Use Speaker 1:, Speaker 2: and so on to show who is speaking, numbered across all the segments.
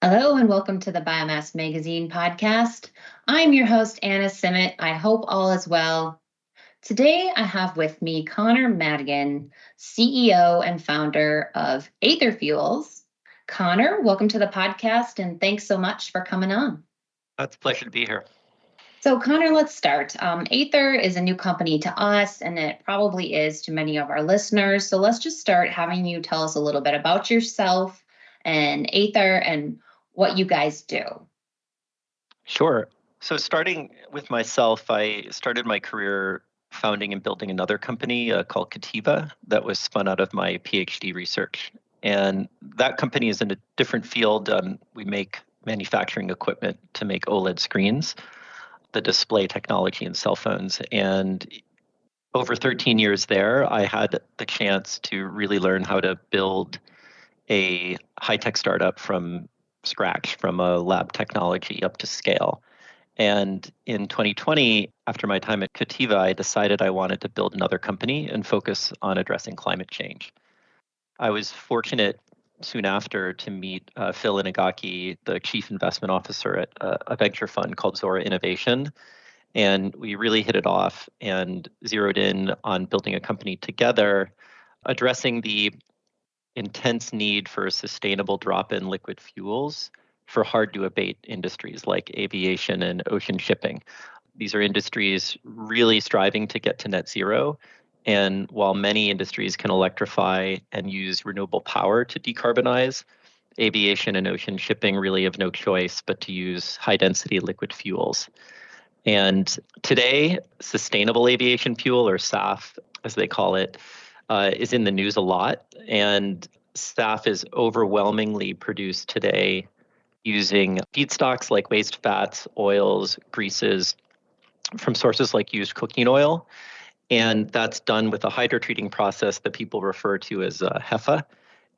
Speaker 1: Hello and welcome to the Biomass Magazine podcast. I'm your host, Anna Simet. I hope all is well. Today I have with me Conor Madigan, CEO and founder of Aether Fuels. Conor, welcome to the podcast and thanks so much for coming on.
Speaker 2: It's a pleasure to be here.
Speaker 1: So, Conor, let's start. Aether is a new company to us, and it probably is to many of our listeners. So, let's just start having you tell us a little bit about yourself and Aether and what you guys do.
Speaker 2: Sure. So starting with myself, I started my career founding and building another company called Cativa that was spun out of my PhD research. And that company is in a different field. We make manufacturing equipment to make OLED screens, the display technology in cell phones. And over 13 years there, I had the chance to really learn how to build a high-tech startup from scratch, from a lab technology up to scale. And in 2020, after my time at Cativa, I decided I wanted to build another company and focus on addressing climate change. I was fortunate soon after to meet Phil Inagaki, the chief investment officer at a venture fund called Zora Innovation. And we really hit it off and zeroed in on building a company together, addressing the intense need for sustainable drop-in liquid fuels for hard-to-abate industries like aviation and ocean shipping. These are industries really striving to get to net zero. And while many industries can electrify and use renewable power to decarbonize, aviation and ocean shipping really have no choice but to use high-density liquid fuels. And today, sustainable aviation fuel, or SAF, as they call it, is in the news a lot. And SAF is overwhelmingly produced today using feedstocks like waste fats, oils, greases from sources like used cooking oil. And that's done with a hydrotreating process that people refer to as HEFA.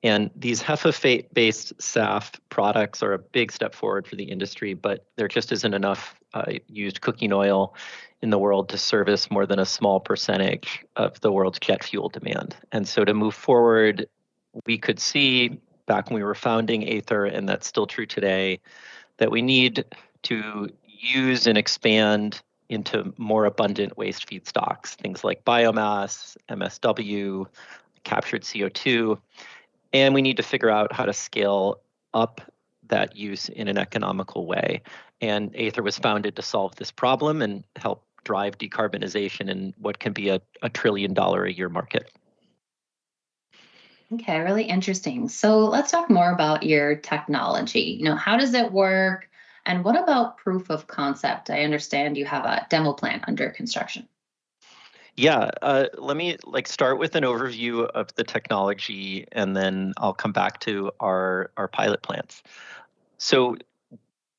Speaker 2: And these HEFA-based SAF products are a big step forward for the industry, but there just isn't enough used cooking oil in the world to service more than a small percentage of the world's jet fuel demand. And so to move forward, we could see back when we were founding Aether, and that's still true today, that we need to use and expand into more abundant waste feedstocks, things like biomass, MSW, captured CO2. And we need to figure out how to scale up that use in an economical way. And Aether was founded to solve this problem and help drive decarbonization in what can be a $1 trillion a year market.
Speaker 1: Okay, really interesting. So let's talk more about your technology. How does it work? And what about proof of concept? I understand you have a demo plant under construction.
Speaker 2: Yeah, let me start with an overview of the technology, and then I'll come back to our pilot plants. So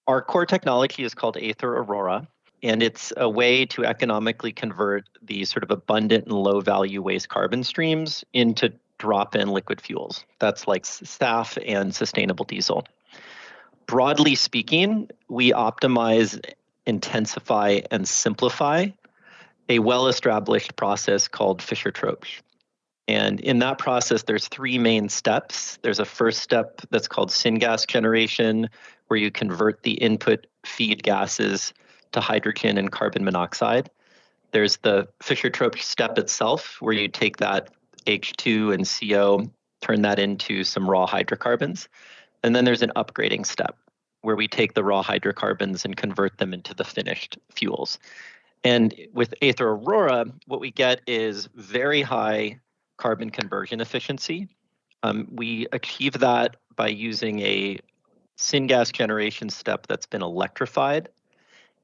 Speaker 2: our core technology is called Aether Aurora, and it's a way to economically convert these sort of abundant and low-value waste carbon streams into drop-in liquid fuels. That's like SAF and sustainable diesel. Broadly speaking, we optimize, intensify, and simplify a well-established process called Fischer-Tropsch. And in that process, there's three main steps. There's a first step that's called syngas generation, where you convert the input feed gases to hydrogen and carbon monoxide. There's the Fischer-Tropsch step itself, where you take that H2 and CO, turn that into some raw hydrocarbons. And then there's an upgrading step, where we take the raw hydrocarbons and convert them into the finished fuels. And with Aether Aurora, what we get is very high carbon conversion efficiency. We achieve that by using a syngas generation step that's been electrified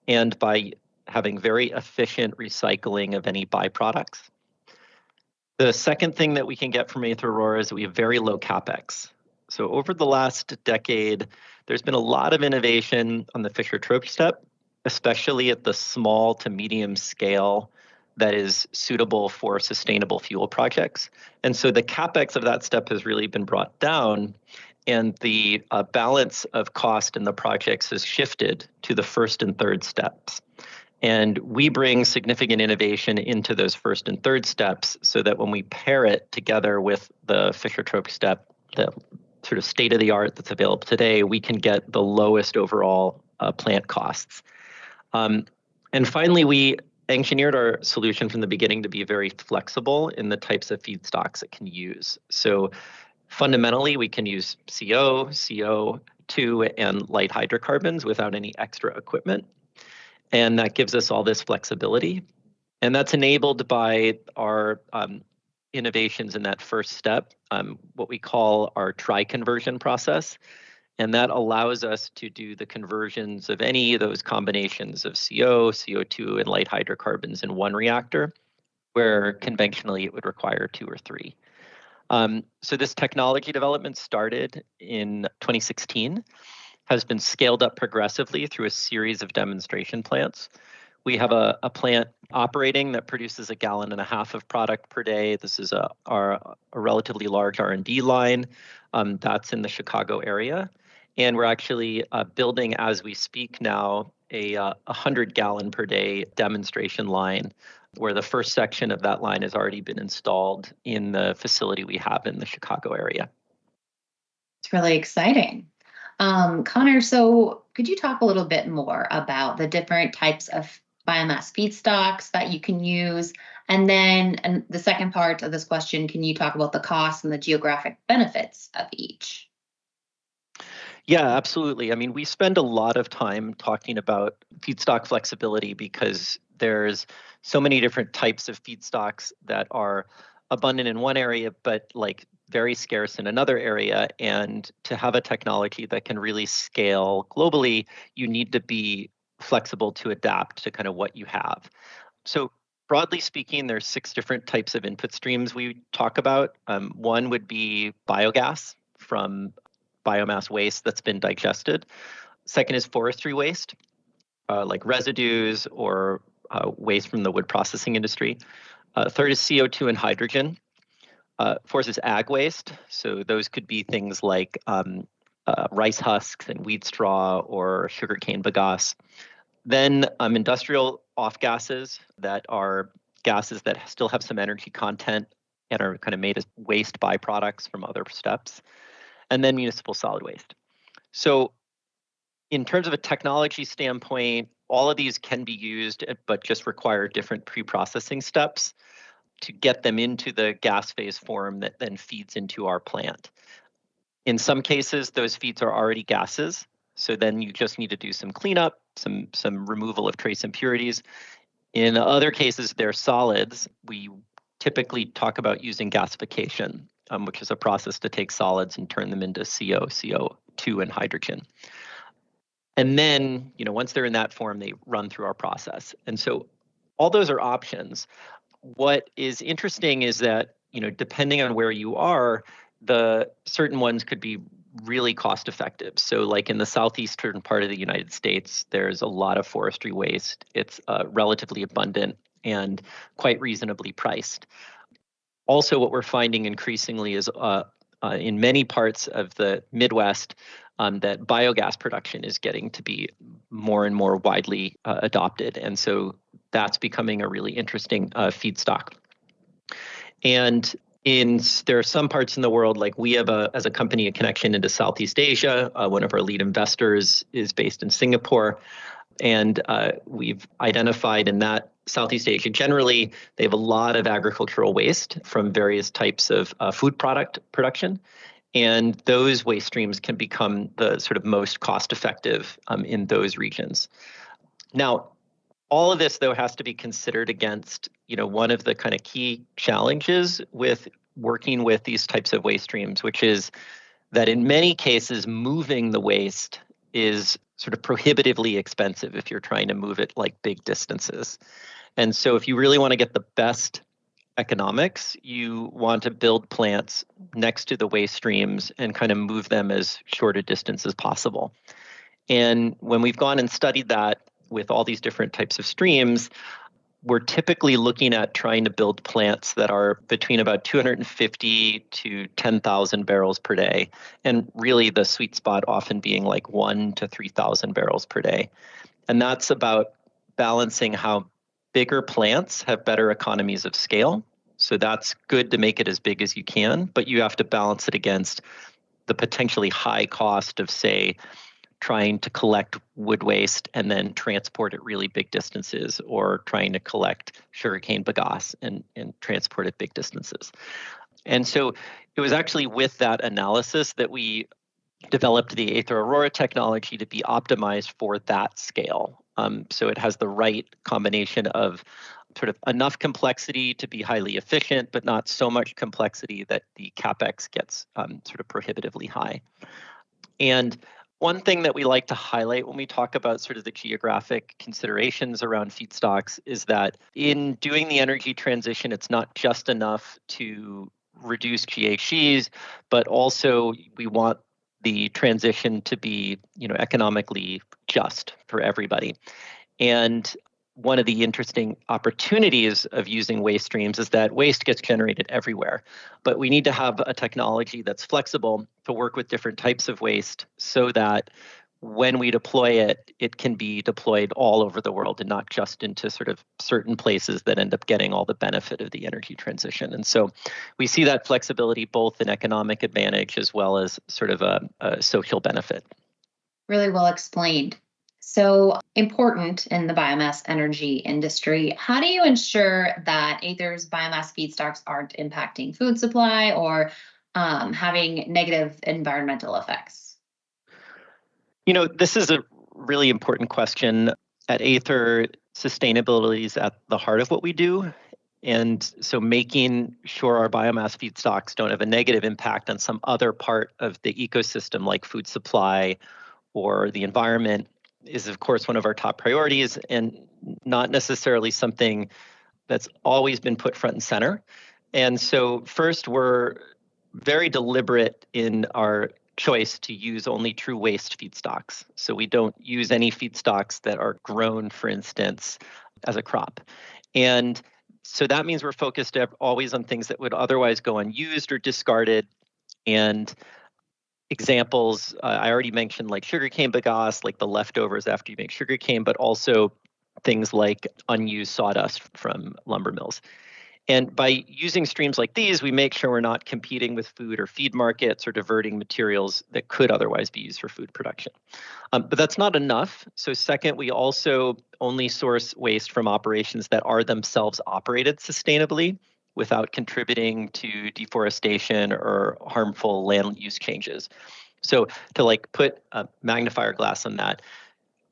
Speaker 2: and by having very efficient recycling of any byproducts. The second thing that we can get from Aether Aurora is that we have very low capex. So over the last decade, there's been a lot of innovation on the Fischer-Tropsch step, especially at the small to medium scale that is suitable for sustainable fuel projects. And so the capex of that step has really been brought down, and the balance of cost in the projects has shifted to the first and third steps. And we bring significant innovation into those first and third steps so that when we pair it together with the Fischer-Tropsch step, the sort of state of the art that's available today, we can get the lowest overall plant costs. And finally, we engineered our solution from the beginning to be very flexible in the types of feedstocks it can use. So fundamentally, we can use CO, CO2, and light hydrocarbons without any extra equipment. And that gives us all this flexibility. And that's enabled by our innovations in that first step, what we call our tri-conversion process. And that allows us to do the conversions of any of those combinations of CO, CO2, and light hydrocarbons in one reactor, where conventionally it would require 2 or 3. So this technology development started in 2016, has been scaled up progressively through a series of demonstration plants. We have a plant operating that produces 1.5 gallons of product per day. This is a relatively large R&D line that's in the Chicago area. And we're actually building, as we speak now, a 100-gallon per day demonstration line, where the first section of that line has already been installed in the facility we have in the Chicago area.
Speaker 1: It's really exciting. Conor, so could you talk a little bit more about the different types of biomass feedstocks that you can use? And then the second part of this question, can you talk about the costs and the geographic benefits of each?
Speaker 2: Yeah, absolutely. I mean, we spend a lot of time talking about feedstock flexibility because there's so many different types of feedstocks that are abundant in one area, but like very scarce in another area. And to have a technology that can really scale globally, you need to be flexible to adapt to kind of what you have. So broadly speaking, there's 6 different types of input streams we talk about. One would be biogas from biomass waste that's been digested. Second is forestry waste, like residues or waste from the wood processing industry. Third is CO2 and hydrogen. Fourth is ag waste. So those could be things like rice husks and wheat straw or sugarcane bagasse. Then industrial off gases that are gases that still have some energy content and are kind of made as waste byproducts from other steps. And then municipal solid waste. So in terms of a technology standpoint, all of these can be used, but just require different pre-processing steps to get them into the gas phase form that then feeds into our plant. In some cases, those feeds are already gases. So then you just need to do some cleanup, some removal of trace impurities. In other cases, they're solids. We typically talk about using gasification, which is a process to take solids and turn them into CO, CO2, and hydrogen. And then, once they're in that form, they run through our process. And so all those are options. What is interesting is that, depending on where you are, the certain ones could be really cost effective. So like in the southeastern part of the United States, there's a lot of forestry waste. It's relatively abundant and quite reasonably priced. Also, what we're finding increasingly is in many parts of the Midwest, that biogas production is getting to be more and more widely adopted. And so that's becoming a really interesting feedstock. And there are some parts in the world, like we have as a company, a connection into Southeast Asia. One of our lead investors is based in Singapore. And we've identified in that Southeast Asia, generally, they have a lot of agricultural waste from various types of food product production. And those waste streams can become the sort of most cost effective in those regions. Now, all of this, though, has to be considered against, one of the kind of key challenges with working with these types of waste streams, which is that in many cases, moving the waste is sort of prohibitively expensive if you're trying to move it like big distances. And so if you really want to get the best economics, you want to build plants next to the waste streams and kind of move them as short a distance as possible. And when we've gone and studied that with all these different types of streams, we're typically looking at trying to build plants that are between about 250 to 10,000 barrels per day. And really the sweet spot often being like 1,000 to 3,000 barrels per day. And that's about balancing how bigger plants have better economies of scale. So that's good to make it as big as you can, but you have to balance it against the potentially high cost of, say, trying to collect wood waste and then transport it really big distances, or trying to collect sugarcane bagasse and transport it big distances. And so it was actually with that analysis that we developed the Aether Aurora technology to be optimized for that scale. So it has the right combination of sort of enough complexity to be highly efficient, but not so much complexity that the capex gets sort of prohibitively high. And one thing that we like to highlight when we talk about sort of the geographic considerations around feedstocks is that in doing the energy transition, it's not just enough to reduce GHGs, but also we want the transition to be, economically just for everybody. And one of the interesting opportunities of using waste streams is that waste gets generated everywhere, but we need to have a technology that's flexible to work with different types of waste so that when we deploy it, it can be deployed all over the world and not just into sort of certain places that end up getting all the benefit of the energy transition. And so we see that flexibility both in economic advantage as well as sort of a social benefit.
Speaker 1: Really well explained. So important in the biomass energy industry. How do you ensure that Aether's biomass feedstocks aren't impacting food supply or having negative environmental effects?
Speaker 2: This is a really important question. At Aether, sustainability is at the heart of what we do. And so making sure our biomass feedstocks don't have a negative impact on some other part of the ecosystem like food supply or the environment is, of course, one of our top priorities, and not necessarily something that's always been put front and center. And so first, we're very deliberate in our choice to use only true waste feedstocks. So we don't use any feedstocks that are grown, for instance, as a crop. And so that means we're focused always on things that would otherwise go unused or discarded. And examples, I already mentioned like sugarcane bagasse, like the leftovers after you make sugarcane, but also things like unused sawdust from lumber mills. And by using streams like these, we make sure we're not competing with food or feed markets or diverting materials that could otherwise be used for food production. But that's not enough. So second, we also only source waste from operations that are themselves operated sustainably without contributing to deforestation or harmful land use changes. So to put a magnifier glass on that,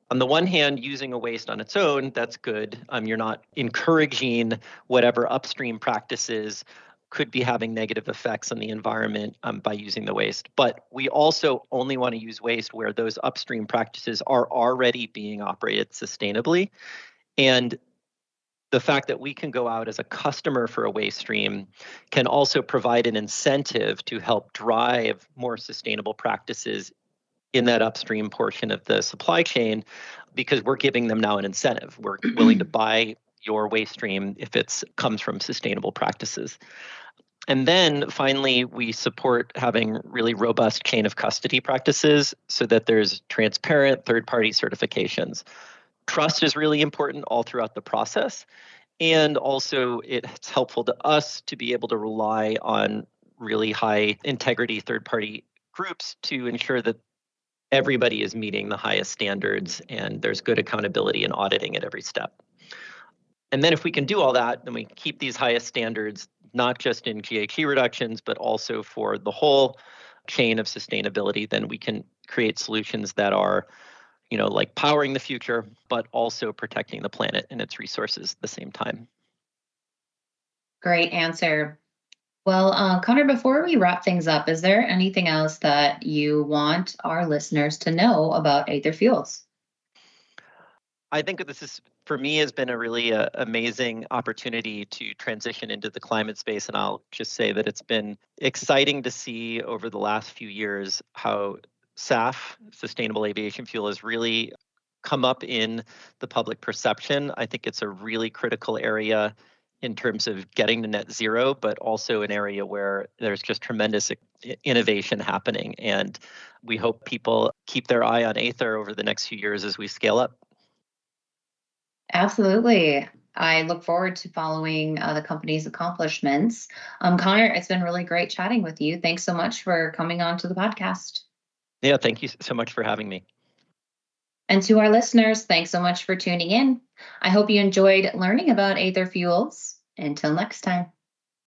Speaker 2: on the one hand, using a waste on its own, that's good. You're not encouraging whatever upstream practices could be having negative effects on the environment by using the waste. But we also only want to use waste where those upstream practices are already being operated sustainably. And the fact that we can go out as a customer for a waste stream can also provide an incentive to help drive more sustainable practices in that upstream portion of the supply chain, because we're giving them now an incentive. We're willing to buy your waste stream if it comes from sustainable practices. And then finally, we support having really robust chain of custody practices so that there's transparent third-party certifications. Trust is really important all throughout the process. And also it's helpful to us to be able to rely on really high integrity third-party groups to ensure that everybody is meeting the highest standards and there's good accountability and auditing at every step. And then if we can do all that, then we keep these highest standards, not just in GHG reductions, but also for the whole chain of sustainability, then we can create solutions that are, like powering the future, but also protecting the planet and its resources at the same time.
Speaker 1: Great answer. Well, Conor, before we wrap things up, is there anything else that you want our listeners to know about Aether Fuels?
Speaker 2: I think that this is, for me, has been a really amazing opportunity to transition into the climate space. And I'll just say that it's been exciting to see over the last few years how SAF, sustainable aviation fuel, has really come up in the public perception. I think it's a really critical area in terms of getting to net zero, but also an area where there's just tremendous innovation happening. And we hope people keep their eye on Aether over the next few years as we scale up.
Speaker 1: Absolutely. I look forward to following the company's accomplishments. Conor, it's been really great chatting with you. Thanks so much for coming on to the podcast.
Speaker 2: Yeah, thank you so much for having me.
Speaker 1: And to our listeners, thanks so much for tuning in. I hope you enjoyed learning about Aether Fuels. Until next time.